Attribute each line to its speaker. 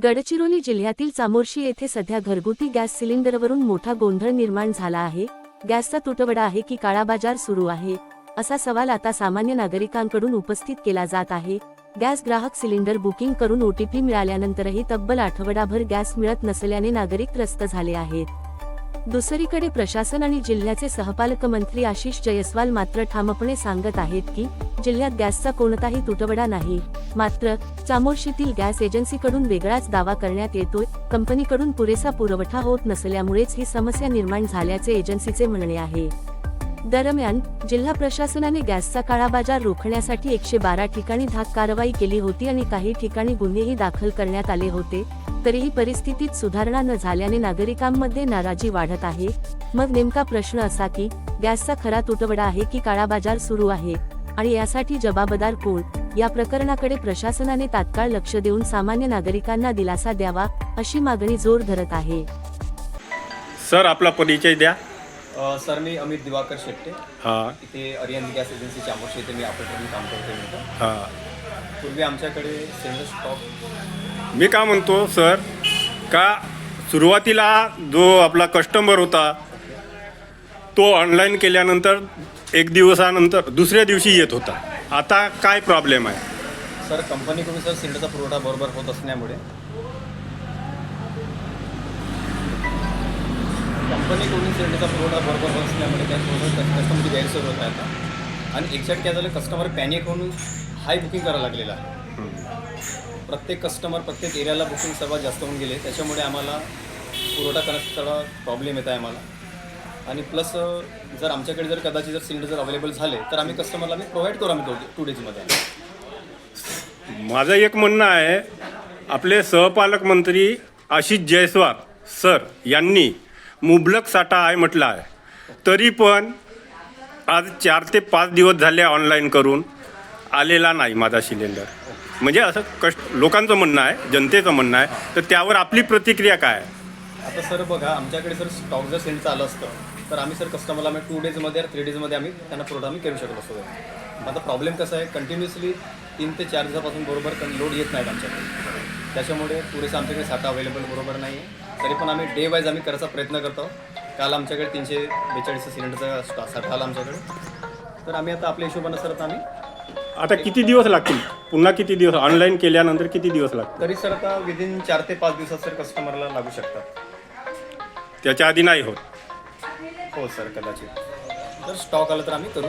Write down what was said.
Speaker 1: गडचिरोली जिल्ह्यातील चामोर्शी येथे सध्या घरगुती गॅस सिलेंडरवरून मोठा गोंधळ निर्माण झाला आहे। गॅसचा तुटवडा आहे की काळा बाजार सुरू आहे, असा सवाल आता सामान्य नागरिकांकडून उपस्थित केला जात आहे। गॅस ग्राहक सिलेंडर बुकिंग करून ओटीपी मिळाल्यानंतरही तब्बल आठवडाभर गॅस मिळत नसल्याने नागरिक त्रस्त झाले आहेत। दुसरीकडे प्रशासन आणि जिल्ह्याचे सहपालकमंत्री आशिष जयस्वाल मात्र ठामपणे सांगत आहेत की जिल्ह्यात गॅसचा कोणताही तुटवडा नाही। मात्र चामोर्शीतील गॅस एजन्सीकडून वेगळाच दावा करण्यात येतोय। कंपनीकडून पुरेसा पुरवठा होत नसल्यामुळेच ही समस्या निर्माण झाल्याचे एजन्सीचे म्हणणे आहे। दरम्यान जिल्हा प्रशासनाने गॅसचा काळा बाजार रोखण्यासाठी 112 ठिकाणी धाक कारवाई केली होती आणि काही ठिकाणी गुन्हेही दाखल करण्यात आले होते। तरीही परिस्थितीत सुधारणा न झाल्याने नागरिकांमध्ये नाराजी वाढत आहे। मग नेमका प्रश्न असा की गॅसचा खरा तुटवडा आहे की काळा बाजार सुरू आहे आणि यासाठी जबाबदार कोण? या प्रकरणाकडे प्रशासनाने तात्काळ लक्ष देऊन सामान्य नागरिकांना दिलासा द्यावा, अशी मागणी जोर धरत आहे।
Speaker 2: सर, आपला परिचय द्या।
Speaker 3: सर, मी अमित दिवाकर शेट्टे।
Speaker 2: हां
Speaker 3: इथे अरिहंत गॅस एजन्सी चामोर्शी येथे मी ऑपरेटर म्हणून काम करतो मी।
Speaker 2: हां
Speaker 3: पूर्वी आमच्याकडे सिलेंडर स्टॉक
Speaker 2: मी का म्हणतो सर का सुरुवातीला जो आपला कस्टमर होता तो ऑनलाईन केल्यानंतर एक दिवसानंतर दुसऱ्या दिवशी येत होता। आता काय प्रॉब्लेम आहे?
Speaker 3: सर, कंपनीकडून सर सिलेंडरचा पुरवठा बरोबर होत असल्यामुळे सिलेंडरचा पुरवठा बरोबर होत असल्यामुळे त्या कस्टमरची गैरसोय होत आहे। आणि एक्झॅक्ट काय झालं, कस्टमर पॅनिक होऊन हाय बुकिंग करायला लागलेला आहे। प्रत्येक कस्टमर प्रत्येक एरियाला बुकिंग सर्वात जास्त होऊन गेले, त्याच्यामुळे आम्हाला पुरवठा करण्यात थोडा प्रॉब्लेम येत आहे आम्हाला। आणि प्लस जर आमच्याकडे जर कदाचित जर सिलेंडर जर अवेलेबल झाले तर आम्ही कस्टमरला प्रोव्हाइड करू आम्ही 2 डेजमध्ये।
Speaker 2: माझं एक म्हणणं आहे, आपले सहपालक मंत्री आशिष जयस्वाल सर यांनी मुबलक साठा आहे म्हटलं आहे, तरी पण आज 4 ते 5 दिवस झाले ऑनलाईन करून आलेला नाही माझा सिलेंडर। म्हणजे असं लोकांचं म्हणणं आहे, जनतेचं म्हणणं आहे, तर त्यावर आपली प्रतिक्रिया काय आहे?
Speaker 3: आता सर बघा, आमच्याकडे जर स्टॉक जर सिलेंडरचं आलं असतं तर आम्ही सर कस्टमरला 2 डेजमध्ये 3 डेजमध्ये आम्ही त्यांना पुरवठा आम्ही करू शकलो असतो। आता प्रॉब्लेम कसा आहे, कंटिन्युअसली 3 ते 4 दिवसापासून बरोबर लोड येत नाहीत आमच्याकडे, त्याच्यामुळे पुरेसा आमच्याकडे साठा अवेलेबल बरोबर नाही आहे। तरी पण आम्ही डे वाईज आम्ही करायचा प्रयत्न करतो। काल आमच्याकडे 342 सिलेंडरचा साठा आला आमच्याकडे, तर आम्ही आता आपल्या हिशोबानं सर आम्ही
Speaker 2: आता किती दिवस लागतील? पुन्हा किती दिवस ऑनलाईन केल्यानंतर किती दिवस लागतील?
Speaker 3: तरी सर आता विदिन 4 ते 5 दिवसात सर कस्टमरला लागू शकतात।
Speaker 2: त्याच्या आधी नाही होत?
Speaker 3: हो सर, कदाचित जर स्टॉक आला तर आम्ही करू।